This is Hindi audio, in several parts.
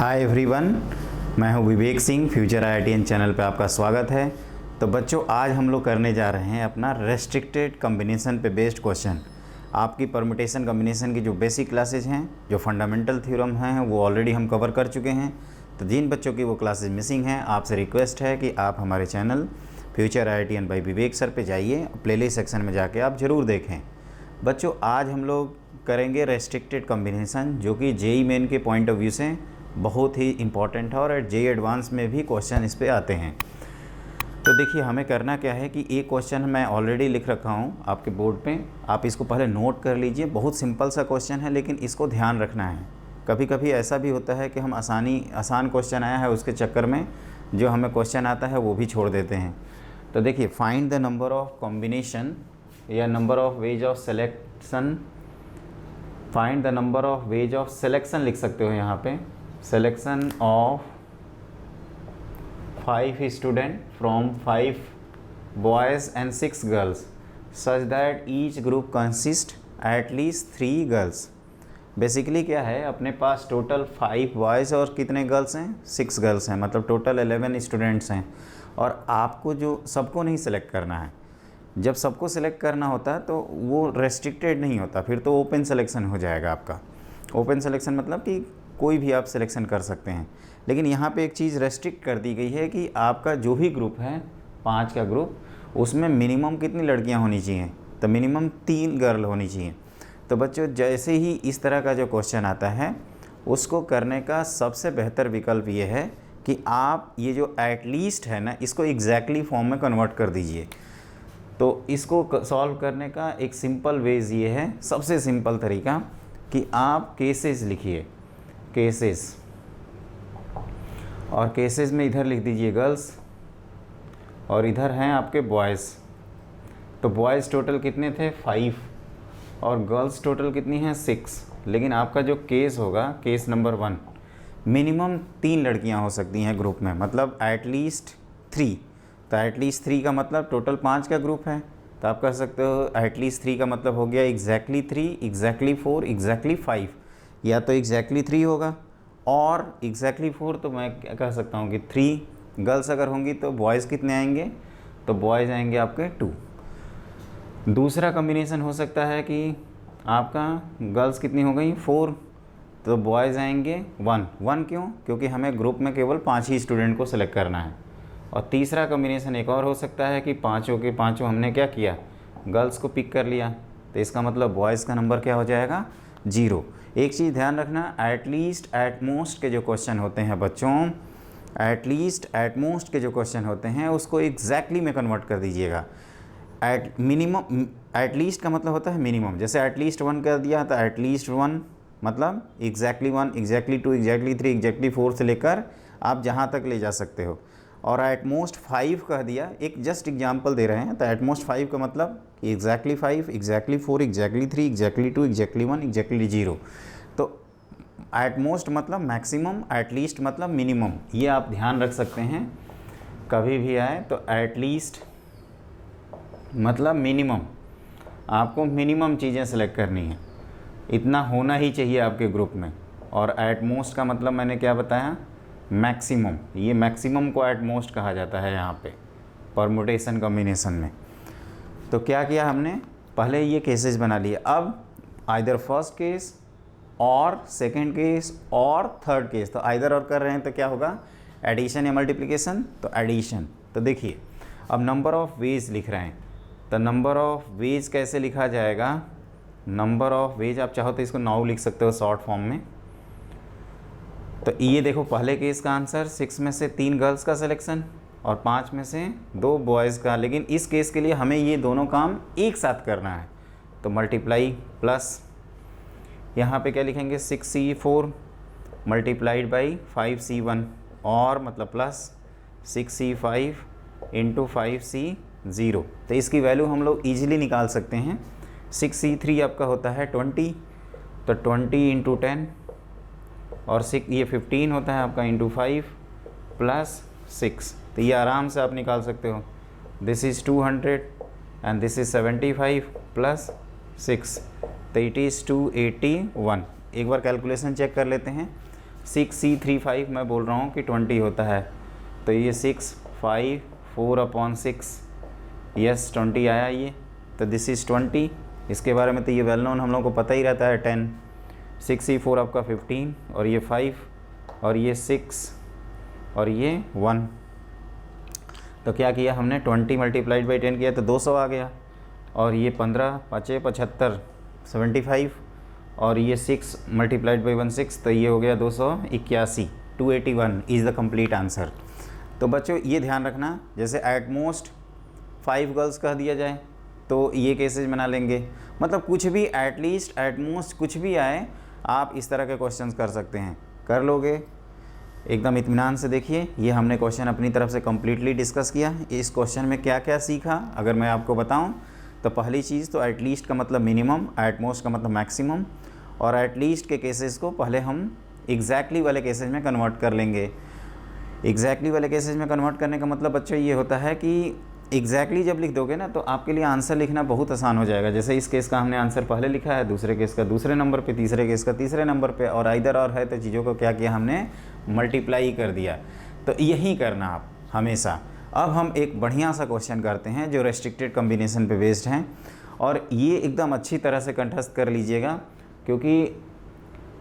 हाय एवरीवन, मैं हूं Vivek Singh. Future IITN channel पे आपका स्वागत है। तो बच्चों, आज हम लोग करने जा रहे हैं अपना रेस्ट्रिक्टेड कम्बिनेशन पे बेस्ड क्वेश्चन। आपकी परमुटेशन कम्बिनेशन की जो बेसिक क्लासेज हैं, जो फंडामेंटल थ्योरम हैं, वो ऑलरेडी हम कवर कर चुके हैं। तो जिन बच्चों की वो क्लासेज मिसिंग हैं, आपसे रिक्वेस्ट है कि आप हमारे चैनल फ्यूचर IITN बाय विवेक सर पे जाइए, प्लेलिस्ट सेक्शन में जाके आप ज़रूर देखें। बच्चों, आज हम लोग करेंगे रेस्ट्रिक्टेड कम्बिनेशन, जो कि JEE मेन के पॉइंट ऑफ व्यू से बहुत ही इम्पॉर्टेंट है और JEE एडवांस में भी क्वेश्चन इस पे आते हैं। तो देखिए, हमें करना क्या है कि एक क्वेश्चन मैं ऑलरेडी लिख रखा हूँ आपके बोर्ड पे, आप इसको पहले नोट कर लीजिए। बहुत सिंपल सा क्वेश्चन है, लेकिन इसको ध्यान रखना है। कभी कभी ऐसा भी होता है कि हम आसान क्वेश्चन आया है उसके चक्कर में जो हमें क्वेश्चन आता है वो भी छोड़ देते हैं। तो देखिए, find the number of combination या number of ways of selection, find the number of ways of selection लिख सकते हो यहाँ पे। Selection of 5 student from 5 boys and 6 girls such that each group consist at least 3 girls. Basically क्या है, अपने पास टोटल 5 बॉयज़ और कितने गर्ल्स हैं, 6 गर्ल्स हैं, मतलब टोटल 11 स्टूडेंट्स हैं। और आपको जो सबको नहीं सिलेक्ट करना है। जब सबको सिलेक्ट करना होता है तो वो रेस्ट्रिक्टेड नहीं होता, फिर तो ओपन सिलेक्शन हो जाएगा आपका। ओपन सिलेक्शन मतलब कि कोई भी आप सिलेक्शन कर सकते हैं। लेकिन यहाँ पे एक चीज़ रेस्ट्रिक्ट कर दी गई है कि आपका जो भी ग्रुप है, 5 का ग्रुप, उसमें मिनिमम कितनी लड़कियाँ होनी चाहिए, तो मिनिमम 3 गर्ल होनी चाहिए। तो बच्चों, जैसे ही इस तरह का जो क्वेश्चन आता है, उसको करने का सबसे बेहतर विकल्प ये है कि आप ये जो एटलीस्ट है ना, इसको एग्जैक्टली फॉर्म में कन्वर्ट कर दीजिए। तो इसको सॉल्व करने का एक सिंपल वेज ये है, सबसे सिंपल तरीका, कि आप केसेस लिखिए, केसेस, और केसेस में इधर लिख दीजिए गर्ल्स और इधर हैं आपके बॉयज़। तो बॉयज़ टोटल कितने थे, 5, और गर्ल्स टोटल कितनी हैं, 6। लेकिन आपका जो केस होगा, केस नंबर 1, मिनिमम 3 लड़कियां हो सकती हैं ग्रुप में, मतलब एटलीस्ट 3। तो एटलीस्ट 3 का मतलब टोटल 5 का ग्रुप है, तो आप कह सकते हो एटलीस्ट 3 का मतलब हो गया एग्जैक्टली 3, एग्जैक्टली 4, एग्जैक्टली 5। या तो एग्जैक्टली 3 होगा और एग्जैक्टली 4, तो मैं क्या कह सकता हूँ कि 3 गर्ल्स अगर होंगी तो बॉयज़ कितने आएंगे, तो बॉयज़ आएंगे आपके 2। दूसरा कम्बिनेशन हो सकता है कि आपका गर्ल्स कितनी हो गई, 4, तो बॉयज़ आएंगे 1 क्यों, क्योंकि हमें ग्रुप में केवल 5 ही स्टूडेंट को सिलेक्ट करना है। और तीसरा कम्बिनेशन एक और हो सकता है कि पाँचों के पाँचों हमने क्या किया, गर्ल्स को पिक कर लिया, तो इसका मतलब बॉयज़ का नंबर क्या हो जाएगा, 0। एक चीज़ ध्यान रखना, एटलीस्ट एट मोस्ट के जो क्वेश्चन होते हैं बच्चों, एटलीस्ट एट मोस्ट के जो क्वेश्चन होते हैं उसको एग्जैक्टली में कन्वर्ट कर दीजिएगा। एट मिनिमम, एटलीस्ट का मतलब होता है मिनिमम। जैसे एटलीस्ट 1 कर दिया तो एटलीस्ट 1 मतलब एग्जैक्टली 1, एग्जैक्टली 2, एग्जैक्टली 3, एग्जैक्टली 4 से लेकर आप जहाँ तक ले जा सकते हो। और एट मोस्ट 5 कह दिया, एक जस्ट एग्जांपल दे रहे हैं, तो एट मोस्ट 5 का मतलब exactly 5, exactly 4, exactly 3, exactly 2, exactly 1, exactly 0। तो एट मोस्ट मतलब मैक्सिमम, एट लीस्ट मतलब मिनिमम, ये आप ध्यान रख सकते हैं कभी भी आए तो। एट लीस्ट मतलब मिनिमम, आपको मिनिमम चीज़ें सेलेक्ट करनी है, इतना होना ही चाहिए आपके ग्रुप में। और एट मोस्ट का मतलब मैंने क्या बताया, मैक्सिमम। ये मैक्सिमम को एट मोस्ट कहा जाता है यहाँ पे परमुटेशन कॉम्बिनेशन में। तो क्या किया हमने, पहले ये केसेस बना लिए। अब आइदर फर्स्ट केस और सेकंड केस और थर्ड केस, तो आइदर और कर रहे हैं तो क्या होगा, एडिशन या मल्टीप्लिकेशन, तो एडिशन। तो देखिए, अब नंबर ऑफ़ वेज लिख रहे हैं, तो नंबर ऑफ़ वेज कैसे लिखा जाएगा, नंबर ऑफ़ वेज आप चाहो तो इसको 9 लिख सकते हो शॉर्ट फॉर्म में। तो ये देखो, पहले केस का आंसर 6 में से 3 गर्ल्स का सिलेक्शन और 5 में से 2 बॉयज़ का। लेकिन इस केस के लिए हमें ये दोनों काम एक साथ करना है, तो मल्टीप्लाई प्लस, यहाँ पे क्या लिखेंगे, 6C4 मल्टीप्लाइड बाई 5C1, और मतलब प्लस 6C5 इंटू 5C0। तो इसकी वैल्यू हम लोग ईजिली निकाल सकते हैं। 6C3 आपका होता है 20, तो 20 इंटू 10, और 6 ये 15 होता है आपका इंटू 5 प्लस 6, तो ये आराम से आप निकाल सकते हो। This is 200 and this is 75 plus 6, तो इट इज़ 281। एक बार कैलकुलेशन चेक कर लेते हैं। 6C35 मैं बोल रहा हूँ कि 20 होता है, तो ये 6 5 4/6, यस 20 आया ये, तो दिस इज़ 20। इसके बारे में तो ये वेल नोन हम लोगों को पता ही रहता है 10, 6C4 आपका 15 और ये 5 और ये 6 और ये 1। तो क्या किया हमने 20 मल्टीप्लाइड बाई 10 किया तो 200 आ गया, और ये 15 5 75 75 और ये 6 मल्टीप्लाइड बाई 16 तो ये हो गया 281, 281 इज़ द कंप्लीट आंसर। तो बच्चों ये ध्यान रखना, जैसे एट मोस्ट 5 गर्ल्स कह दिया जाए तो ये केसेज बना लेंगे, मतलब कुछ भी एटलीस्ट एट मोस्ट कुछ भी आए आप इस तरह के क्वेश्चंस कर सकते हैं, कर लोगे एकदम इत्मीनान से। देखिए ये हमने क्वेश्चन अपनी तरफ से कम्प्लीटली डिस्कस किया। इस क्वेश्चन में क्या क्या सीखा अगर मैं आपको बताऊं तो पहली चीज़ तो एटलीस्ट का मतलब मिनिमम, एट मोस्ट का मतलब मैक्सिमम, और एटलीस्ट के केसेस को पहले हम एग्जैक्टली वाले केसेज में कन्वर्ट कर लेंगे। एग्जैक्टली वाले केसेज में कन्वर्ट करने का मतलब बच्चों ये होता है कि एग्जैक्टली जब लिख दोगे ना तो आपके लिए आंसर लिखना बहुत आसान हो जाएगा। जैसे इस केस का हमने आंसर पहले लिखा है, दूसरे केस का दूसरे नंबर पे, तीसरे केस का तीसरे नंबर पे, और इधर और है तो चीज़ों को क्या किया हमने मल्टीप्लाई कर दिया। तो यही करना आप हमेशा। अब हम एक बढ़िया सा क्वेश्चन करते हैं जो रेस्ट्रिक्टेड कॉम्बिनेशन पे बेस्ड हैं, और ये एकदम अच्छी तरह से कंठस्थ कर लीजिएगा क्योंकि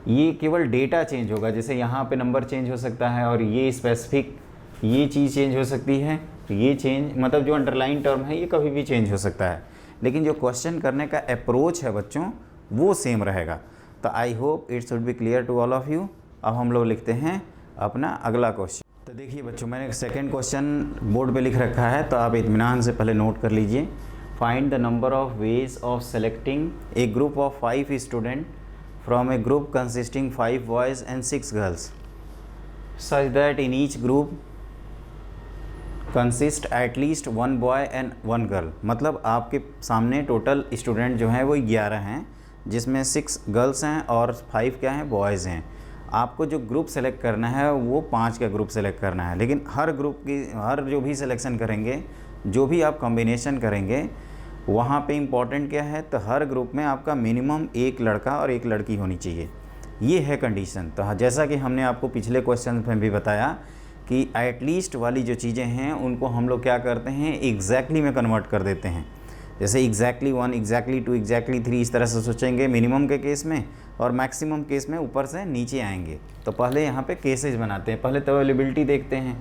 ये केवल डेटा चेंज होगा। जैसे यहाँ पे नंबर चेंज हो सकता है और ये स्पेसिफिक ये चीज़ चेंज हो सकती है, तो ये चेंज मतलब जो अंडरलाइन टर्म है ये कभी भी चेंज हो सकता है, लेकिन जो क्वेश्चन करने का अप्रोच है बच्चों वो सेम रहेगा। तो I hope it should be clear to all of you. अब हम लोग लिखते हैं अपना अगला क्वेश्चन। तो देखिए बच्चों मैंने सेकंड क्वेश्चन बोर्ड पे लिख रखा है, तो आप इत्मीनान से पहले नोट कर लीजिए। Find the number of ways of selecting A group of 5 student from A group consisting 5 boys and 6 girls such that in each group consist at least 1 boy and 1 girl. मतलब आपके सामने टोटल स्टूडेंट जो हैं वो 11 हैं, जिसमें 6 गर्ल्स हैं और 5 क्या हैं, बॉयज़ हैं। आपको जो ग्रुप सेलेक्ट करना है वो 5 का ग्रुप सेलेक्ट करना है, लेकिन हर ग्रुप की हर जो भी सिलेक्शन करेंगे, जो भी आप कॉम्बिनेशन करेंगे, वहाँ पे इम्पॉर्टेंट क्या है, तो हर ग्रुप में आपका मिनिमम एक लड़का और एक लड़की होनी चाहिए। ये है कंडीशन। तो जैसा कि हमने आपको पिछले क्वेश्चन में भी बताया कि एटलीस्ट वाली जो चीज़ें हैं उनको हम लोग क्या करते हैं, एग्जैक्टली में कन्वर्ट कर देते हैं। जैसे एग्जैक्टली 1, एग्जैक्टली 2, एग्जैक्टली 3 इस तरह से सोचेंगे मिनिमम के केस में, और मैक्सिमम केस में ऊपर से नीचे आएंगे। तो पहले यहाँ पे केसेज बनाते हैं, पहले तो अवेलेबिलिटी देखते हैं।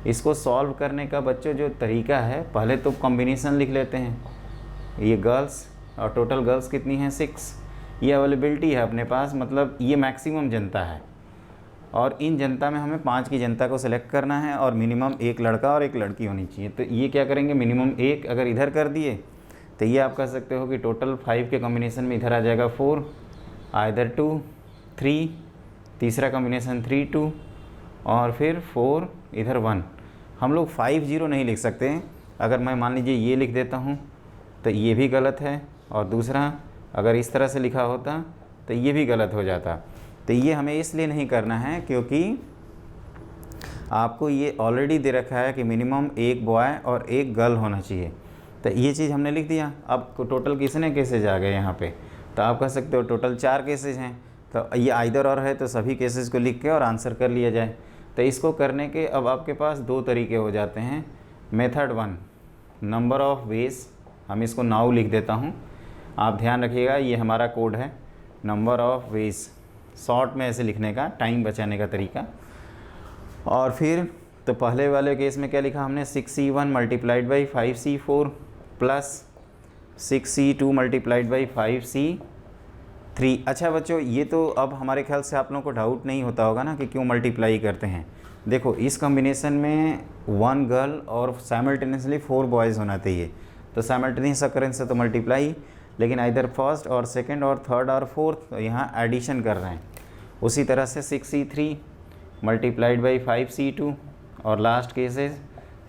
इसको सॉल्व करने का बच्चों जो तरीका है, पहले तो कॉम्बिनेशन लिख लेते हैं। ये गर्ल्स और टोटल गर्ल्स कितनी हैं, 6। ये अवेलेबिलिटी है अपने पास, मतलब ये मैक्सिमम जनता है, और इन जनता में हमें 5 की जनता को सिलेक्ट करना है और मिनिमम एक लड़का और एक लड़की होनी चाहिए। तो ये क्या करेंगे, मिनिमम एक अगर इधर कर दिए तो ये आप कह सकते हो कि टोटल 5 के कॉम्बिनेशन में इधर आ जाएगा 4, आइदर 2 3, तीसरा कॉम्बिनेशन 3 2, और फिर 4 इधर 1। हम लोग 5 0 नहीं लिख सकते। अगर मैं मान लीजिए ये लिख देता हूँ तो ये भी गलत है, और दूसरा अगर इस तरह से लिखा होता तो ये भी गलत हो जाता। तो ये हमें इसलिए नहीं करना है क्योंकि आपको ये ऑलरेडी दे रखा है कि मिनिमम एक बॉय और एक गर्ल होना चाहिए। तो ये चीज़ हमने लिख दिया। अब टोटल कितने केसेज आ गए यहाँ पे, तो आप कह सकते हो टोटल 4 केसेज हैं। तो ये आइदर और है तो सभी केसेज को लिख के और आंसर कर लिया जाए। तो इसको करने के अब आपके पास 2 तरीके हो जाते हैं। मेथड 1, नंबर ऑफ वेज, हम इसको नाउ लिख देता हूँ, आप ध्यान रखिएगा ये हमारा कोड है। नंबर ऑफ वेज शॉर्ट में ऐसे लिखने का, टाइम बचाने का तरीका। और फिर तो पहले वाले केस में क्या लिखा हमने, 6C1 multiplied by 5C4 plus 6C2 multiplied by 5C3। अच्छा बच्चों, ये तो अब हमारे ख्याल से आप लोगों को डाउट नहीं होता होगा ना कि क्यों मल्टीप्लाई करते हैं। देखो इस कॉम्बिनेशन में 1 गर्ल और साइमल्टेनियसली 4 बॉयज़ होना चाहिए, तो साइमल्टेनियस अकरेंस से तो मल्टीप्लाई, लेकिन इधर फर्स्ट और सेकंड और थर्ड और फोर्थ, तो यहाँ एडिशन कर रहे हैं। उसी तरह से 6C3 मल्टीप्लाइड बाई 5C2, और लास्ट केस है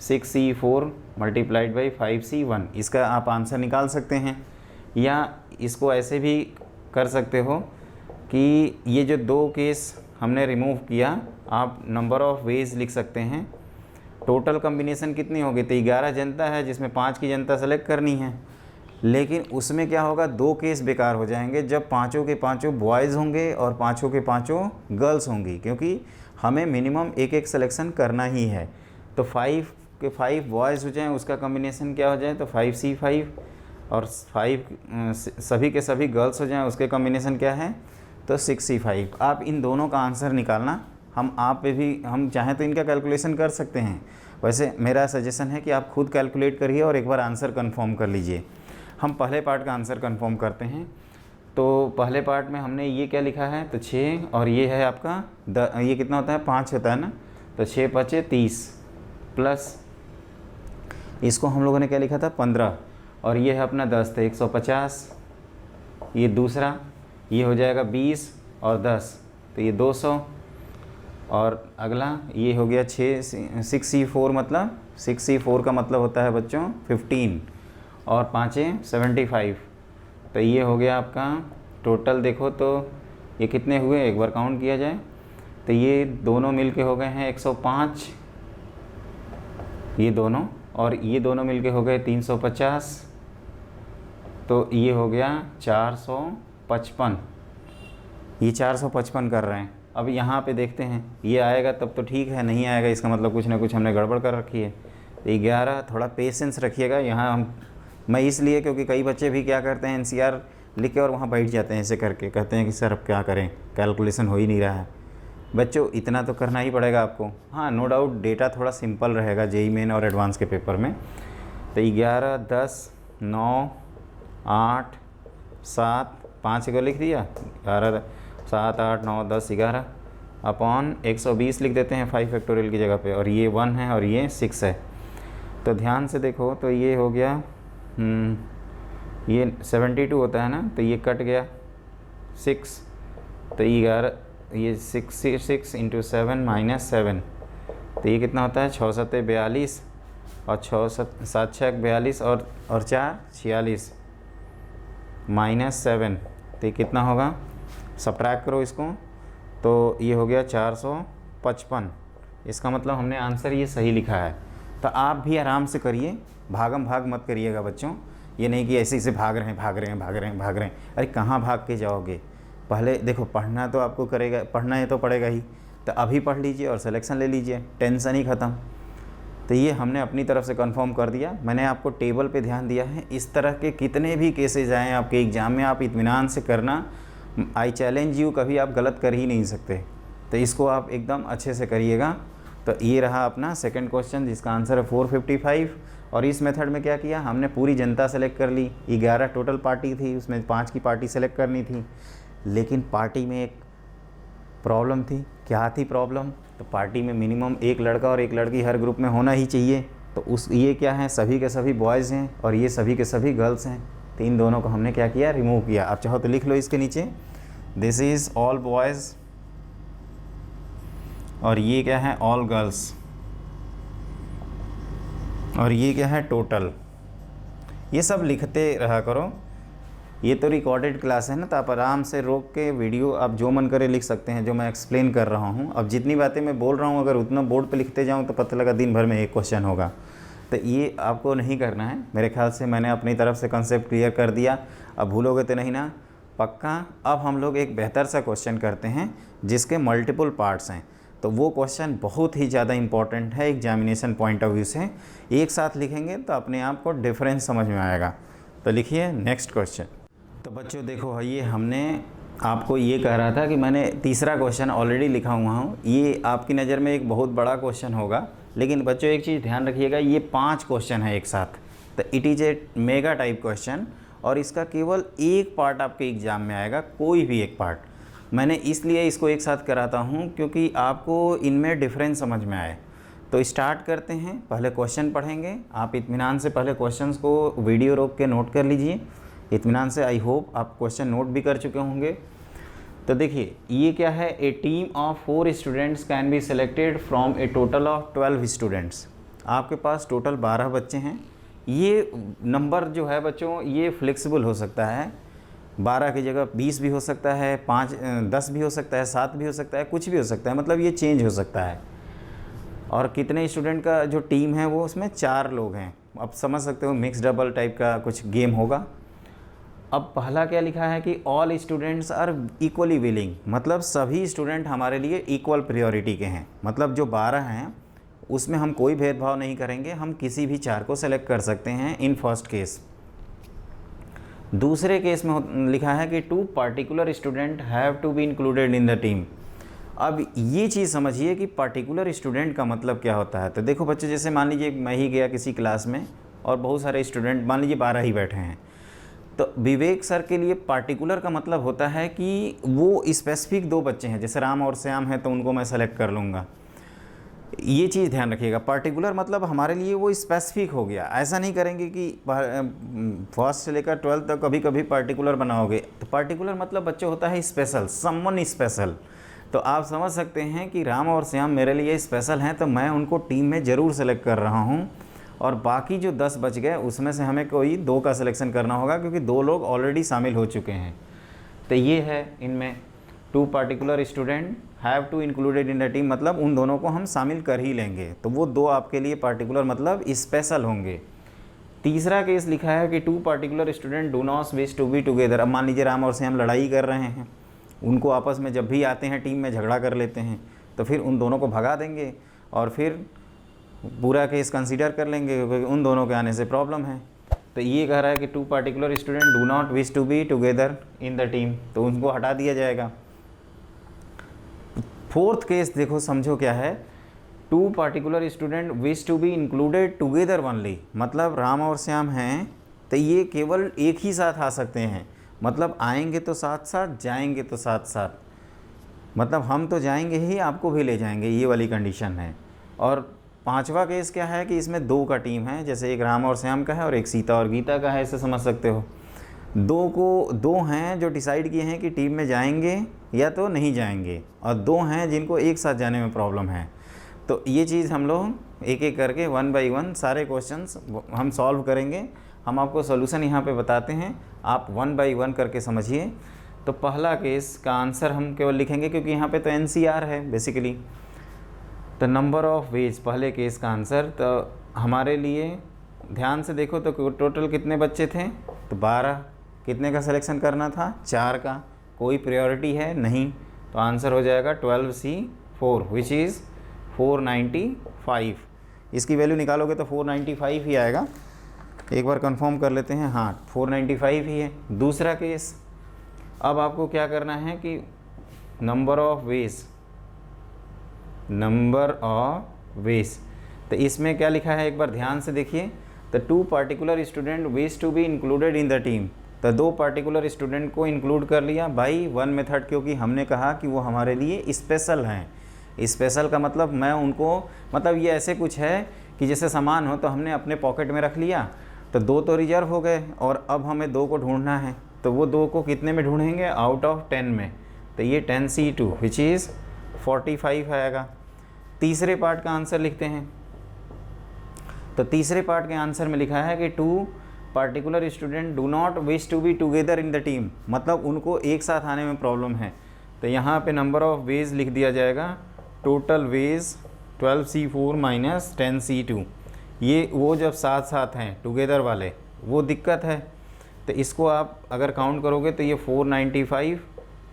6C4 मल्टीप्लाइड बाई 5C1। इसका आप आंसर निकाल सकते हैं, या इसको ऐसे भी कर सकते हो कि ये जो 2 केस हमने रिमूव किया, आप नंबर ऑफ़ वेज लिख सकते हैं। टोटल कॉम्बिनेशन कितनी होगी, तो 11 जनता है जिसमें 5 की जनता सेलेक्ट करनी है। लेकिन उसमें क्या होगा, 2 केस बेकार हो जाएंगे जब पाँचों के पाँचों बॉयज़ होंगे और पाँचों के पाँचों गर्ल्स होंगी, क्योंकि हमें मिनिमम एक एक सिलेक्शन करना ही है। तो 5 के 5 बॉयज़ हो जाएं, उसका कॉम्बिनेशन क्या हो जाए, तो 5C5, और 5 सभी के सभी गर्ल्स हो जाएं, उसके कॉम्बिनेशन क्या है, तो 6C5। आप इन दोनों का आंसर निकालना, हम आप पे भी हम चाहें तो इनका कैलकुलेशन कर सकते हैं। वैसे मेरा सजेशन है कि आप खुद कैलकुलेट करिए और एक बार आंसर कंफर्म कर लीजिए। हम पहले पार्ट का आंसर कंफर्म करते हैं। तो पहले पार्ट में हमने ये क्या लिखा है, तो 6, और ये है आपका ये कितना होता है, 5 होता है ना, तो 6 5 30 प्लस इसको हम लोगों ने क्या लिखा था, 15, और ये है अपना 10, तो 150। ये दूसरा, ये हो जाएगा 20 और 10, तो ये 200। और अगला ये हो गया 6C4, मतलब 6C4 का मतलब होता है बच्चों 15, और 5 75। तो ये हो गया आपका टोटल। देखो तो ये कितने हुए, एक बार काउंट किया जाए तो ये दोनों मिल के हो गए हैं 105, ये दोनों, और ये दोनों मिल के हो गए 350, तो ये हो गया 455। ये 455 कर रहे हैं। अब यहाँ पे देखते हैं, ये आएगा तब तो ठीक है, नहीं आएगा इसका मतलब कुछ ना कुछ हमने गड़बड़ कर रखी है। तो 11, थोड़ा पेशेंस रखिएगा यहाँ मैं इसलिए क्योंकि कई बच्चे भी क्या करते हैं, NCR लिख के और वहाँ बैठ जाते हैं ऐसे करके, कहते हैं कि सर अब क्या करें, कैलकुलेशन हो ही नहीं रहा है। बच्चों इतना तो करना ही पड़ेगा आपको। हाँ, नो डाउट डेटा थोड़ा सिंपल रहेगा JEE मेन और एडवांस के पेपर में। तो 11 10 9 8 7 5 को लिख दिया, 11 7 8 9 10 11 अपॉन 120 लिख देते हैं 5 फैक्टोरियल की जगह पे, और ये 1 है और ये 6 है। तो ध्यान से देखो तो ये हो गया ये 72 होता है ना, तो ये कट गया 6, तो 11, ये 66 इंटू 7 माइनस 7, तो ये कितना होता है 6 7 42, और 6 7 6 42, और 4 46 माइनस 7, तो ये कितना होगा, सब्ट्रैक्ट करो इसको, तो ये हो गया 455। इसका मतलब हमने आंसर ये सही लिखा है। तो आप भी आराम से करिए, भागम भाग मत करिएगा बच्चों। ये नहीं कि ऐसे भाग रहे हैं। अरे कहाँ भाग के जाओगे, पहले देखो पढ़ना तो आपको करेगा, पढ़ना है तो पड़ेगा ही, तो अभी पढ़ लीजिए और सिलेक्शन ले लीजिए, टेंशन ही ख़त्म। तो ये हमने अपनी तरफ से कंफर्म कर दिया। मैंने आपको टेबल पे ध्यान दिया है। इस तरह के कितने भी केसेज आएँ आपके एग्ज़ाम में, आप इत्मीनान से करना। आई चैलेंज यू, कभी आप गलत कर ही नहीं सकते। तो इसको आप एकदम अच्छे से करिएगा। तो ये रहा अपना सेकंड क्वेश्चन जिसका आंसर है 455। और इस मेथड में क्या किया हमने, पूरी जनता सेलेक्ट कर ली। 11 टोटल पार्टी थी, उसमें 5 की पार्टी सेलेक्ट करनी थी, लेकिन पार्टी में एक प्रॉब्लम थी। क्या थी प्रॉब्लम, तो पार्टी में मिनिमम एक लड़का और एक लड़की हर ग्रुप में होना ही चाहिए। तो ये क्या है, सभी के सभी बॉयज़ हैं और ये सभी के सभी गर्ल्स हैं। तो इन दोनों को हमने क्या किया, रिमूव किया। आप चाहो तो लिख लो इसके नीचे, दिस इज़ ऑल बॉयज़, और ये क्या है, ऑल गर्ल्स, और ये क्या है, टोटल। ये सब लिखते रहा करो। ये तो रिकॉर्डेड क्लास है ना, तो आप आराम से रोक के वीडियो आप जो मन करे लिख सकते हैं, जो मैं एक्सप्लेन कर रहा हूँ। अब जितनी बातें मैं बोल रहा हूँ अगर उतना बोर्ड पे लिखते जाऊँ तो पता लगा दिन भर में एक क्वेश्चन होगा। तो ये आपको नहीं करना है। मेरे ख्याल से मैंने अपनी तरफ से कंसेप्ट क्लियर कर दिया। अब भूलोगे तो नहीं ना, पक्का। अब हम लोग एक बेहतर सा क्वेश्चन करते हैं जिसके मल्टीपल पार्ट्स हैं। तो वो क्वेश्चन बहुत ही ज़्यादा इंपॉर्टेंट है एग्जामिनेशन पॉइंट ऑफ व्यू से। एक साथ लिखेंगे तो अपने आप को डिफरेंस समझ में आएगा। तो लिखिए नेक्स्ट क्वेश्चन। तो बच्चों देखो, ये हमने आपको ये कह रहा था कि मैंने तीसरा क्वेश्चन ऑलरेडी लिखा हुआ हूँ। ये आपकी नज़र में एक बहुत बड़ा क्वेश्चन होगा, लेकिन बच्चों एक चीज़ ध्यान रखिएगा, ये 5 क्वेश्चन है एक साथ। तो it is a mega type question, और इसका केवल एक पार्ट आपके एग्ज़ाम में आएगा, कोई भी एक पार्ट। मैंने इसलिए इसको एक साथ कराता हूँ क्योंकि आपको इनमें डिफरेंस समझ में आए। तो स्टार्ट करते हैं। पहले क्वेश्चन पढ़ेंगे। आप इत्मीनान से पहले क्वेश्चंस को वीडियो रोक के नोट कर लीजिए इत्मीनान से। आई होप आप क्वेश्चन नोट भी कर चुके होंगे। तो देखिए ये क्या है, a team of 4 students can be selected from a total of 12 students. आपके पास टोटल 12 बच्चे हैं। ये नंबर जो है बच्चों ये फ्लेक्सिबल हो सकता है, 12 की जगह 20 भी हो सकता है, 10 भी हो सकता है, 7 भी हो सकता है, कुछ भी हो सकता है, मतलब ये चेंज हो सकता है। और कितने स्टूडेंट का जो टीम है वो उसमें 4 लोग हैं, अब समझ सकते हो मिक्स डबल टाइप का कुछ गेम होगा। अब पहला क्या लिखा है कि all students are equally willing, मतलब सभी स्टूडेंट हमारे लिए इक्वल प्रायोरिटी के हैं, मतलब जो 12 हैं उसमें हम कोई भेदभाव नहीं करेंगे, हम किसी भी 4 को सेलेक्ट कर सकते हैं इन फर्स्ट केस। दूसरे केस में लिखा है कि 2 particular student have to be included in the team. अब ये चीज़ समझिए कि पार्टिकुलर स्टूडेंट का मतलब क्या होता है। तो देखो बच्चों, जैसे मान लीजिए मैं ही गया किसी क्लास में और बहुत सारे स्टूडेंट मान लीजिए 12 ही बैठे हैं, तो विवेक सर के लिए पार्टिकुलर का मतलब होता है कि वो स्पेसिफिक 2 बच्चे हैं, जैसे राम और श्याम हैं तो उनको मैं सेलेक्ट कर लूँगा। ये चीज़ ध्यान रखिएगा, पार्टिकुलर मतलब हमारे लिए वो स्पेसिफिक हो गया। ऐसा नहीं करेंगे कि फर्स्ट से लेकर 12 तक कभी कभी पार्टिकुलर बनाओगे, तो पार्टिकुलर मतलब बच्चे होता है स्पेशल, समवन स्पेशल। तो आप समझ सकते हैं कि राम और श्याम मेरे लिए स्पेशल हैं, तो मैं उनको टीम में ज़रूर सेलेक्ट कर रहा हूँ। और बाकी जो 10 बच गए उसमें से हमें कोई 2 का सिलेक्शन करना होगा, क्योंकि 2 लोग ऑलरेडी शामिल हो चुके हैं। तो ये है इनमें 2 particular student have to included in the team, मतलब उन दोनों को हम शामिल कर ही लेंगे, तो वो 2 आपके लिए पार्टिकुलर मतलब स्पेशल होंगे। तीसरा केस लिखा है कि 2 particular student do not wish to be together. अब मान लीजिए राम और श्याम लड़ाई कर रहे हैं, उनको आपस में जब भी आते हैं टीम में झगड़ा कर लेते हैं, तो फिर उन दोनों को भगा देंगे और फिर पूरा केस कंसीडर कर लेंगे क्योंकि उन दोनों के आने से प्रॉब्लम है। तो ये कह रहा है कि 2 particular student do not wish to be together in the team, तो उनको हटा दिया जाएगा। फोर्थ केस देखो, समझो क्या है, 2 particular student wish to be included together only, मतलब राम और श्याम हैं तो ये केवल एक ही साथ आ सकते हैं, मतलब आएंगे तो साथ साथ, जाएंगे तो साथ साथ, मतलब हम तो जाएंगे ही, आपको भी ले जाएंगे, ये वाली कंडीशन है। और 5वां केस क्या है कि इसमें 2 का टीम है, जैसे एक राम और श्याम का है और एक सीता और गीता का है, इसे समझ सकते हो। 2 हैं जो डिसाइड किए हैं कि टीम में जाएंगे या तो नहीं जाएंगे, और 2 हैं जिनको एक साथ जाने में प्रॉब्लम है। तो ये चीज़ हम लोग एक एक करके 1 बाई 1 सारे क्वेश्चंस हम सॉल्व करेंगे। हम आपको सॉल्यूशन यहाँ पे बताते हैं, आप 1 बाई 1 करके समझिए। तो पहला केस का आंसर हम केवल लिखेंगे क्योंकि यहाँ पे तो NCR है बेसिकली। तो नंबर ऑफ़ वेज, पहले केस का आंसर, तो हमारे लिए ध्यान से देखो तो टोटल कितने बच्चे थे, तो 12। कितने का सिलेक्शन करना था, 4 का। कोई प्रायोरिटी है नहीं, तो आंसर हो जाएगा 12C4 विच इज़ 495। इसकी वैल्यू निकालोगे तो 495 ही आएगा। एक बार कंफर्म कर लेते हैं, हाँ 495 ही है। दूसरा केस, अब आपको क्या करना है कि नंबर ऑफ़ वेज, तो इसमें क्या लिखा है एक बार ध्यान से देखिए। तो 2 particular student wish to be included in the team, तो 2 पार्टिकुलर स्टूडेंट को इंक्लूड कर लिया बाई 1 मेथड, क्योंकि हमने कहा कि वो हमारे लिए स्पेशल हैं। स्पेशल का मतलब मैं उनको, मतलब ये ऐसे कुछ है कि जैसे सामान हो तो हमने अपने पॉकेट में रख लिया, तो 2 तो रिजर्व हो गए और अब हमें 2 को ढूंढना है, तो वो 2 को कितने में ढूंढेंगे, आउट ऑफ 10 में, तो ये 10C2 विच इज़ 45 आएगा। तीसरे पार्ट का आंसर लिखते हैं। तो तीसरे पार्ट के आंसर में लिखा है कि 2 particular student do not wish to be together in the team, मतलब उनको एक साथ आने में प्रॉब्लम है। तो यहाँ पे नंबर ऑफ़ वेज लिख दिया जाएगा, total veg 12C4 minus 10C2। ये वो जब साथ साथ हैं टुगेदर वाले, वो दिक्कत है। तो इसको आप अगर काउंट करोगे तो ये 495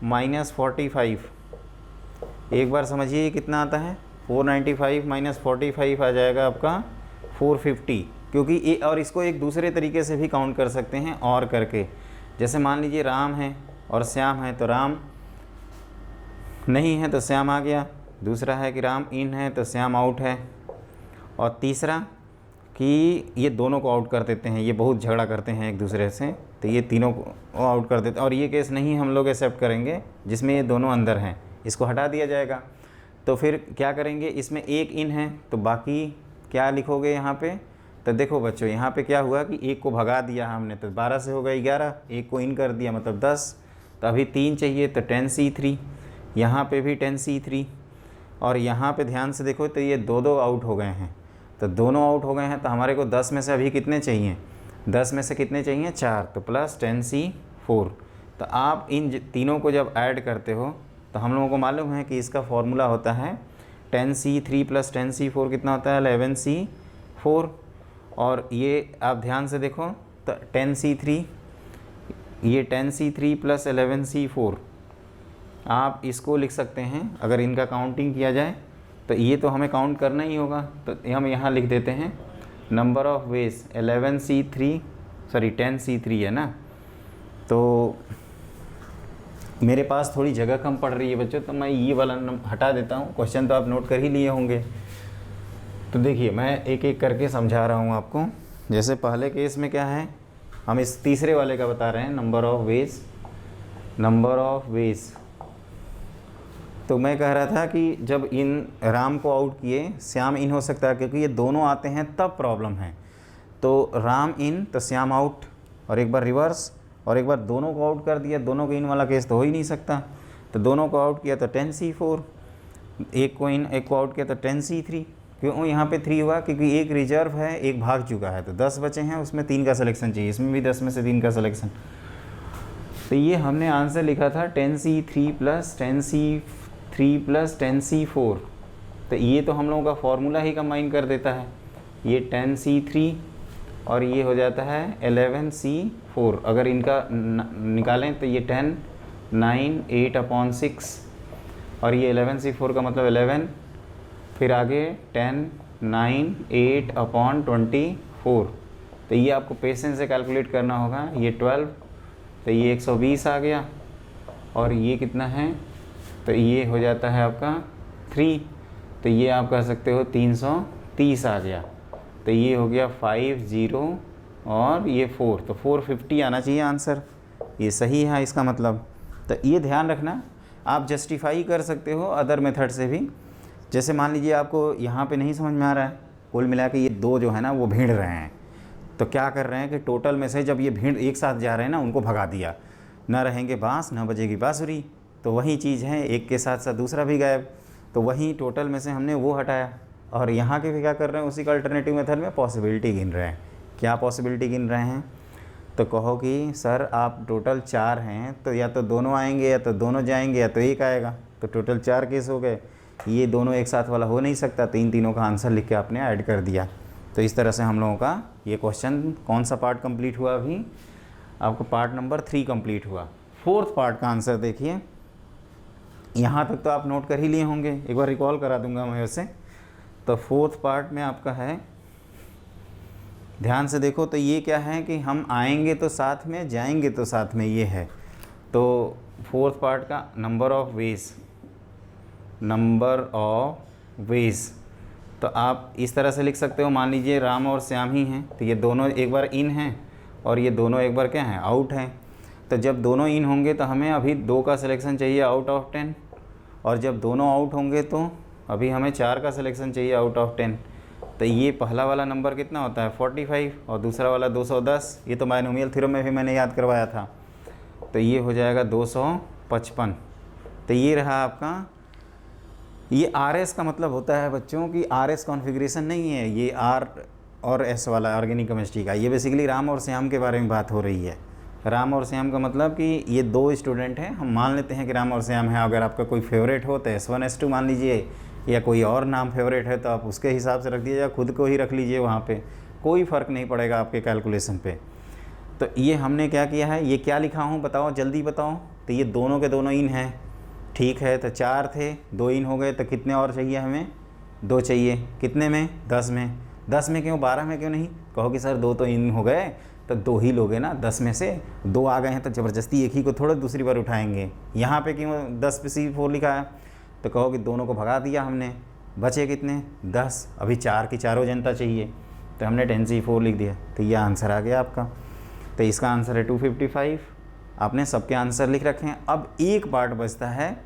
माइनस 45, एक बार समझिए ये कितना आता है, 495 माइनस 45 आ जाएगा आपका 450, क्योंकि ये, और इसको एक दूसरे तरीके से भी काउंट कर सकते हैं और करके, जैसे मान लीजिए राम है और श्याम है, तो राम नहीं है तो श्याम आ गया। दूसरा है कि राम इन है तो श्याम आउट है। और तीसरा कि ये दोनों को आउट कर देते हैं, ये बहुत झगड़ा करते हैं एक दूसरे से, तो ये तीनों को आउट कर देते हैं। और ये केस नहीं हम लोग एक्सेप्ट करेंगे जिसमें ये दोनों अंदर हैं, इसको हटा दिया जाएगा। तो फिर क्या करेंगे, इसमें एक इन है तो बाकी क्या लिखोगे यहाँ पे। तो देखो बच्चों, यहाँ पे क्या हुआ कि एक को भगा दिया हमने, तो 12 से हो गया 11, एक को इन कर दिया मतलब 10, तो अभी 3 चाहिए, तो 10C3, यहाँ पे भी 10C3, और यहाँ पे ध्यान से देखो तो ये 2 आउट हो गए हैं, तो दोनों आउट हो गए हैं। तो हमारे को 10 में से अभी कितने चाहिए, 10 में से कितने चाहिए, 4, तो प्लस 10C4। तो आप इन तीनों को जब ऐड करते हो तो हम लोगों को मालूम है कि इसका फॉर्मूला होता है 10C3 प्लस 10C4 कितना होता है, 11C4। और ये आप ध्यान से देखो तो 10C3, ये 10C3 प्लस 11C4, आप इसको लिख सकते हैं अगर इनका काउंटिंग किया जाए तो ये तो हमें काउंट करना ही होगा, तो हम यहाँ लिख देते हैं नंबर ऑफ़ वेज 10C3 है ना। तो मेरे पास थोड़ी जगह कम पड़ रही है बच्चों, तो मैं ये वाला हटा देता हूँ। क्वेश्चन तो आप नोट कर ही लिए होंगे। तो देखिए मैं एक एक करके समझा रहा हूँ आपको। जैसे पहले केस में क्या है, हम इस तीसरे वाले का बता रहे हैं, नंबर ऑफ़ वेज। तो मैं कह रहा था कि जब इन राम को आउट किए, श्याम इन हो सकता है, क्योंकि ये दोनों आते हैं तब प्रॉब्लम है। तो राम इन तो श्याम आउट, और एक बार रिवर्स, और एक बार दोनों को आउट कर दिया। दोनों के इन वाला केस तो हो ही नहीं सकता, तो दोनों को आउट किया तो 10C4, एक को इन एक को आउट किया तो 10C3। क्यों यहाँ पे 3 हुआ, क्योंकि एक रिजर्व है, एक भाग चुका है, तो 10 बचे हैं, उसमें 3 का सिलेक्शन चाहिए, इसमें भी 10 में से 3 का सिलेक्शन। तो ये हमने आंसर लिखा था 10C3 प्लस 10C4। तो ये तो हम लोगों का फॉर्मूला ही कंबाइन कर देता है, ये 10C3 और ये हो जाता है 11C4। अगर इनका निकालें तो ये 10, 9, 8/6, और ये 11C4 का मतलब 11, फिर आगे 10, 9, 8/24। तो ये आपको पेशेंस से कैलकुलेट करना होगा। ये 12, तो ये 120 आ गया, और ये कितना है, तो ये हो जाता है आपका 3, तो ये आप कह सकते हो 330 आ गया। तो ये हो गया 50 और ये 4, तो 450 आना चाहिए आंसर। ये सही है इसका मतलब। तो ये ध्यान रखना, आप जस्टिफाई कर सकते हो अदर मेथड से भी। जैसे मान लीजिए आपको यहाँ पे नहीं समझ में आ रहा है, कुल मिला के ये दो जो है ना वो भिड़ रहे हैं, तो क्या कर रहे हैं कि टोटल में से जब ये भीड़ एक साथ जा रहे हैं ना, उनको भगा दिया, न रहेंगे बांस न बजेगी बांसुरी। तो वही चीज़ है, एक के साथ साथ दूसरा भी गायब, तो वही टोटल में से हमने वो हटाया। और यहाँ के भी क्या कर रहे हैं, उसी का अल्टरनेटिव मेथड में पॉसिबिलिटी गिन रहे हैं। क्या पॉसिबिलिटी गिन रहे हैं, तो कहो कि सर आप टोटल 4 हैं, तो या तो दोनों आएंगे, या तो दोनों जाएंगे, या तो एक आएगा, तो टोटल 4 केस हो गए। ये दोनों एक साथ वाला हो नहीं सकता, तो इन तीनों का आंसर लिख के आपने ऐड कर दिया। तो इस तरह से हम लोगों का ये क्वेश्चन, कौन सा पार्ट कंप्लीट हुआ, अभी आपको पार्ट नंबर 3 कंप्लीट हुआ। 4th पार्ट का आंसर देखिए, यहाँ तक तो आप नोट कर ही लिए होंगे, एक बार रिकॉल करा दूंगा मैं वैसे। तो 4th पार्ट में आपका है, ध्यान से देखो, तो ये क्या है कि हम आएंगे तो साथ में, जाएंगे तो साथ में, ये है। तो 4th पार्ट का नंबर ऑफ़ वेज, तो आप इस तरह से लिख सकते हो। मान लीजिए राम और श्याम ही हैं, तो ये दोनों एक बार इन हैं और ये दोनों एक बार क्या हैं, आउट हैं। तो जब दोनों इन होंगे तो हमें अभी 2 का सिलेक्शन चाहिए आउट ऑफ 10, और जब दोनों आउट होंगे तो अभी हमें 4 का सिलेक्शन चाहिए आउट ऑफ 10। तो ये पहला वाला नंबर कितना होता है 45, और दूसरा वाला 210। ये तो बायनोमियल थ्योरम में भी मैंने याद करवाया था। तो ये हो जाएगा 255। तो ये रहा आपका। ये RS का मतलब होता है बच्चों कि RS कॉन्फ़िगरेशन नहीं है, ये R और S वाला ऑर्गेनिक केमिस्ट्री का। ये बेसिकली राम और श्याम के बारे में बात हो रही है। राम और श्याम का मतलब कि ये 2 स्टूडेंट हैं, हम मान लेते हैं कि राम और श्याम हैं। अगर आपका कोई फेवरेट हो तो S1 S2 मान लीजिए, या कोई और नाम फेवरेट है तो आप उसके हिसाब से रख दीजिए, या खुद को ही रख लीजिए वहाँ पे, कोई फ़र्क नहीं पड़ेगा आपके कैलकुलेशन पे। तो ये हमने क्या किया है, ये क्या लिखा हूँ बताओ, जल्दी बताओ। तो ये दोनों के दोनों इन हैं, ठीक है। तो 4 थे, 2 इन हो गए, तो कितने और चाहिए हमें, 2 चाहिए। कितने में, 10 में। 10 में क्यों, 12 में क्यों नहीं? कहो कि सर 2 तो इन हो गए, तो 2 ही लोगे ना, 10 में से 2 आ गए हैं, तो ज़बरदस्ती एक ही को थोड़ा दूसरी बार उठाएंगे। यहाँ पे क्यों 10 पे C4 लिखा है? तो कहो कि दोनों को भगा दिया हमने, बचे कितने, 10। अभी 4 की चारों जनता चाहिए, तो हमने 10C4 लिख दिया। तो ये आंसर आ गया आपका। तो इसका आंसर है 255। आपने सबके आंसर लिख रखे हैं। अब एक पार्ट बचता है,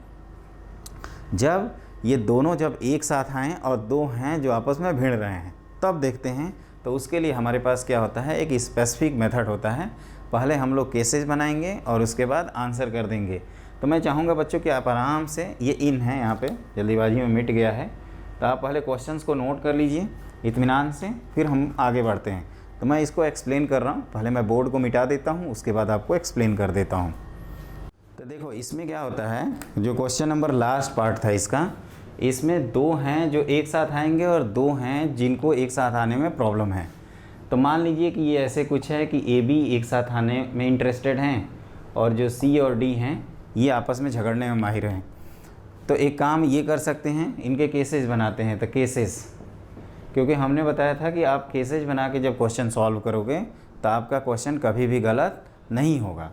जब ये दोनों जब एक साथ आएँ और 2 हैं जो आपस में भिड़ रहे हैं, तब देखते हैं। तो उसके लिए हमारे पास क्या होता है, एक स्पेसिफिक मेथड होता है। पहले हम लोग केसेस बनाएंगे और उसके बाद आंसर कर देंगे। तो मैं चाहूँगा बच्चों कि आप आराम से, ये इन है यहाँ पे, जल्दीबाजी में मिट गया है, तो आप पहले क्वेश्चंस को नोट कर लीजिए इत्मीनान से, फिर हम आगे बढ़ते हैं। तो मैं इसको एक्सप्लेन कर रहा हूँ, पहले मैं बोर्ड को मिटा देता हूँ, उसके बाद आपको एक्सप्लेन कर देता हूँ। तो देखो इसमें क्या होता है, जो क्वेश्चन नंबर लास्ट पार्ट था इसका, इसमें 2 हैं जो एक साथ आएंगे और 2 हैं जिनको एक साथ आने में प्रॉब्लम है। तो मान लीजिए कि ये ऐसे कुछ है कि ए बी एक साथ आने में इंटरेस्टेड हैं और जो सी और डी हैं ये आपस में झगड़ने में माहिर हैं। तो एक काम ये कर सकते हैं, इनके केसेस बनाते हैं। तो केसेस, क्योंकि हमने बताया था कि आप केसेस बना के जब क्वेश्चन सॉल्व करोगे तो आपका क्वेश्चन कभी भी गलत नहीं होगा।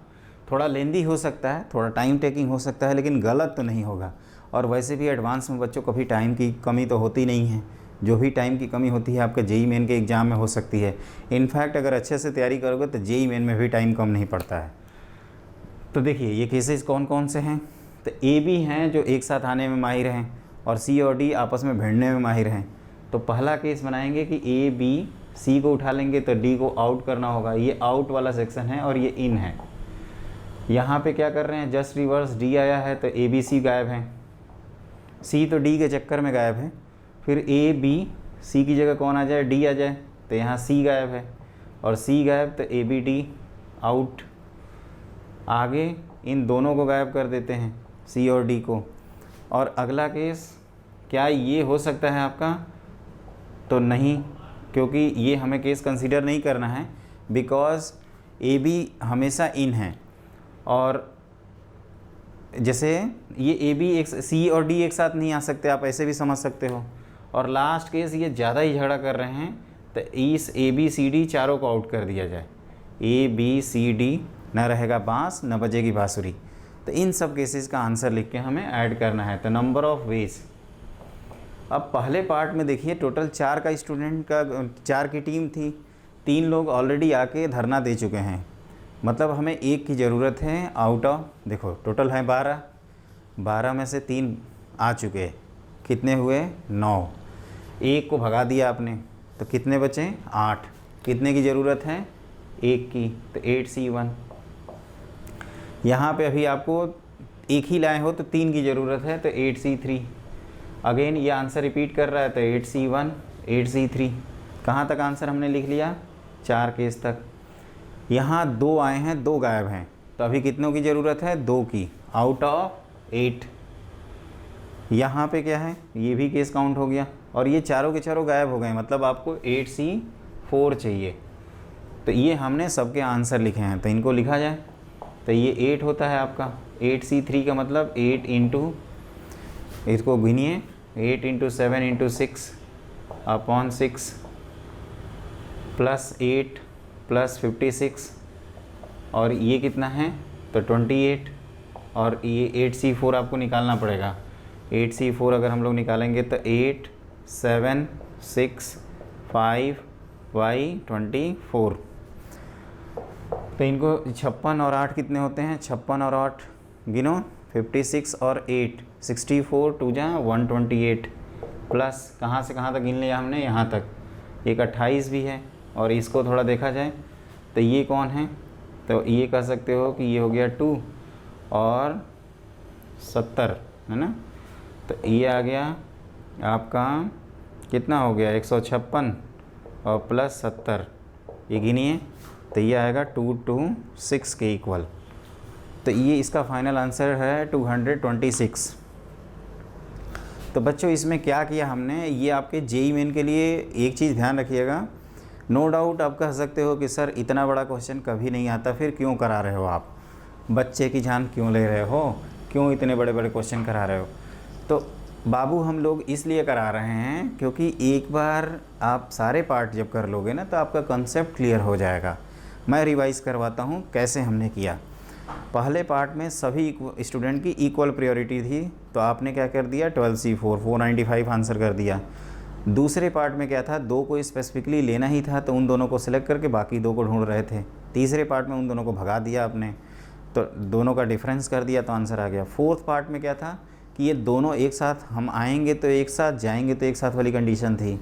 थोड़ा लेंदी हो सकता है, थोड़ा टाइम टेकिंग हो सकता है, लेकिन गलत तो नहीं होगा। और वैसे भी एडवांस में बच्चों कभी टाइम की कमी तो होती नहीं है। जो भी टाइम की कमी होती है आपका जेई मेन के एग्ज़ाम में हो सकती है। इनफैक्ट अगर अच्छे से तैयारी करोगे तो जेई मेन में भी टाइम कम नहीं पड़ता है। तो देखिए ये केसेस कौन कौन से हैं। तो ए बी हैं जो एक साथ आने में माहिर हैं और सी और डी आपस में भिड़ने में माहिर हैं। तो पहला केस बनाएंगे कि ए बी सी को उठा लेंगे तो डी को आउट करना होगा। ये आउट वाला सेक्शन है और ये इन है। यहाँ पे क्या कर रहे हैं, जस्ट रिवर्स, डी आया है तो ए बी सी गायब हैं, सी तो डी के चक्कर में गायब है। फिर ए बी सी की जगह कौन आ जाए, डी आ जाए, तो यहाँ सी गायब है और सी गायब तो ए बी डी आउट। आगे इन दोनों को गायब कर देते हैं, सी और डी को। और अगला केस क्या ये हो सकता है आपका, तो नहीं, क्योंकि ये हमें केस कंसीडर नहीं करना है बिकॉज ए बी हमेशा इन है। और जैसे ये ए बी एक सी और डी एक साथ नहीं आ सकते, आप ऐसे भी समझ सकते हो। और लास्ट केस ये ज़्यादा ही झगड़ा कर रहे हैं तो इस ए बी सी डी चारों को आउट कर दिया जाए। ए बी सी डी न रहेगा बांस न बजेगी बांसुरी। तो इन सब केसेस का आंसर लिख के हमें ऐड करना है। तो नंबर ऑफ वेज, अब पहले पार्ट में देखिए टोटल 4 का स्टूडेंट का 4 की टीम थी, 3 लोग ऑलरेडी आके धरना दे चुके हैं, मतलब हमें 1 की ज़रूरत है आउट ऑफ, देखो टोटल है 12 में से 3 आ चुके, कितने हुए 9, 1 को भगा दिया आपने तो कितने बचे 8, कितने की ज़रूरत है 1 की, तो 8C1। यहाँ पे अभी आपको 1 ही लाए हो तो 3 की ज़रूरत है तो 8C3। अगेन ये आंसर रिपीट कर रहा है तो 8C1 8C3। कहाँ तक आंसर हमने लिख लिया, 4 केस तक। यहाँ 2 आए हैं, 2 गायब हैं, तो अभी कितनों की ज़रूरत है 2 की, आउट ऑफ 8। यहाँ पे क्या है, ये भी केस काउंट हो गया और ये चारों के चारों गायब हो गए, मतलब आपको 8C4 चाहिए। तो ये हमने सबके आंसर लिखे हैं, तो इनको लिखा जाए तो ये 8 होता है आपका। 8C3 का मतलब 8 इंटू, इसको गिनिए, 8 into 7 into 6 upon 6 plus 8 plus 56 और ये कितना है तो 28 और ये 8C4 आपको निकालना पड़ेगा। 8C4 अगर हम लोग निकालेंगे तो 8 7 6 5 y 24। तो इनको 56 और 8 कितने होते हैं, 56 और 8 गिनो, 56 और 8 64 2 जा 128 प्लस कहाँ से कहाँ तक गिन लिया हमने, यहाँ तक, एक 28 भी है। और इसको थोड़ा देखा जाए तो ये कौन है, तो ये कह सकते हो कि ये हो गया 2 और 70 है ना। तो ये आ गया आपका कितना हो गया 156 और प्लस 70, ये गिनिए तो ये आएगा 226 के इक्वल। तो ये इसका फाइनल आंसर है 226। तो बच्चों इसमें क्या किया हमने, ये आपके जेई मेन के लिए एक चीज़ ध्यान रखिएगा। नो डाउट आप कह सकते हो कि सर इतना बड़ा क्वेश्चन कभी नहीं आता, फिर क्यों करा रहे हो आप, बच्चे की जान क्यों ले रहे हो, क्यों इतने बड़े बड़े क्वेश्चन करा रहे हो। तो बाबू हम लोग इसलिए करा रहे हैं क्योंकि एक बार आप सारे पार्ट जब कर लोगे ना तो आपका कंसेप्ट क्लियर हो जाएगा। मैं रिवाइज़ करवाता हूँ कैसे हमने किया। पहले पार्ट में सभी स्टूडेंट की इक्वल प्रायोरिटी थी, तो आपने क्या कर दिया 12C4 495 आंसर कर दिया। दूसरे पार्ट में क्या था, 2 को स्पेसिफिकली लेना ही था तो उन दोनों को सिलेक्ट करके बाकी 2 को ढूंढ रहे थे। तीसरे पार्ट में उन दोनों को भगा दिया आपने, तो दोनों का डिफरेंस कर दिया तो आंसर आ गया। फोर्थ पार्ट में क्या था कि ये दोनों एक साथ हम आएंगे तो एक साथ जाएंगे तो एक साथ वाली कंडीशन थी।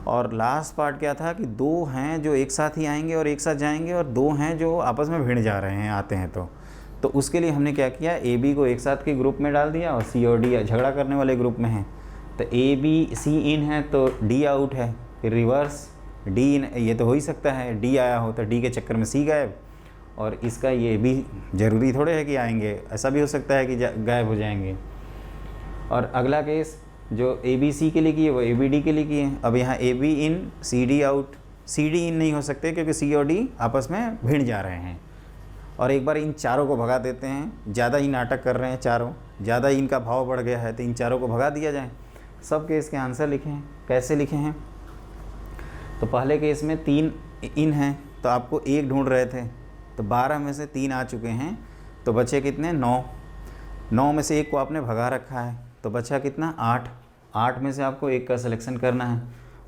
और लास्ट पार्ट क्या था कि 2 हैं जो एक साथ ही आएंगे और एक साथ जाएंगे और 2 हैं जो आपस में भिड़ जा रहे हैं आते हैं। तो उसके लिए हमने क्या किया, ए बी को एक साथ के ग्रुप में डाल दिया और सी और डी झगड़ा करने वाले ग्रुप में हैं। तो ए बी सी इन है तो डी आउट है, फिर रिवर्स डी इन, ये तो हो ही सकता है डी आया हो तो डी के चक्कर में सी गायब, और इसका ये भी ज़रूरी थोड़े है कि आएंगे, ऐसा भी हो सकता है कि गायब हो जाएंगे। और अगला केस जो ए बी सी के लिए किए वो ए बी डी के लिए किए। अब यहाँ A B in C D out, C D in नहीं हो सकते क्योंकि सी और डी आपस में भिड़ जा रहे हैं। और एक बार इन चारों को भगा देते हैं, ज़्यादा ही नाटक कर रहे हैं चारों, ज़्यादा ही इनका भाव बढ़ गया है तो इन चारों को भगा दिया जाए। सब केस के आंसर लिखे हैं, कैसे लिखे हैं? तो पहले केस में 3 इन हैं तो आपको 1 ढूंढ रहे थे, तो 12 में से 3 आ चुके हैं, तो बचे कितने? 9 में से 1 को आपने भगा रखा है तो बचा कितना? 8 में से आपको 1 का सिलेक्शन करना है।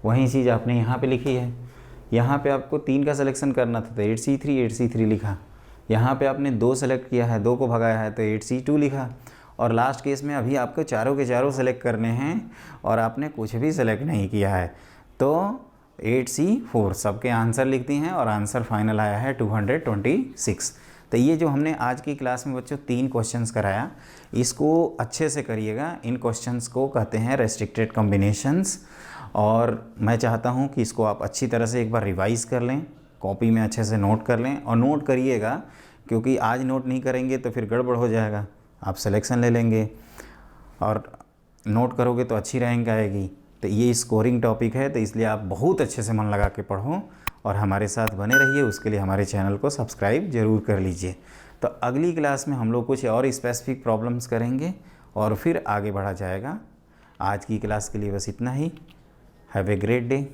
वही चीज़ आपने यहाँ पे लिखी है। यहाँ पे आपको 3 का सिलेक्शन करना था तो 8C3 लिखा। यहाँ पे आपने 2 सेलेक्ट किया है, 2 को भगाया है तो 8C2 लिखा। और लास्ट केस में अभी आपको चारों के चारों सेलेक्ट करने हैं और आपने कुछ भी सेलेक्ट नहीं किया है, तो 8C4 सबके आंसर लिख दिए हैं और आंसर फाइनल आया है 226। तो ये जो हमने आज की क्लास में बच्चों 3 क्वेश्चंस कराया, इसको अच्छे से करिएगा। इन क्वेश्चंस को कहते हैं रेस्ट्रिक्टेड कॉम्बिनेशंस। और मैं चाहता हूँ कि इसको आप अच्छी तरह से एक बार रिवाइज़ कर लें, कॉपी में अच्छे से नोट कर लें और नोट करिएगा, क्योंकि आज नोट नहीं करेंगे तो फिर गड़बड़ हो जाएगा। आप सिलेक्शन ले लेंगे और नोट करोगे तो अच्छी रैंक आएगी। तो ये स्कोरिंग टॉपिक है, तो इसलिए आप बहुत अच्छे से मन लगा के पढ़ो और हमारे साथ बने रहिए। उसके लिए हमारे चैनल को सब्सक्राइब ज़रूर कर लीजिए। तो अगली क्लास में हम लोग कुछ और स्पेसिफिक प्रॉब्लम्स करेंगे और फिर आगे बढ़ा जाएगा। आज की क्लास के लिए बस इतना ही। Have a great day.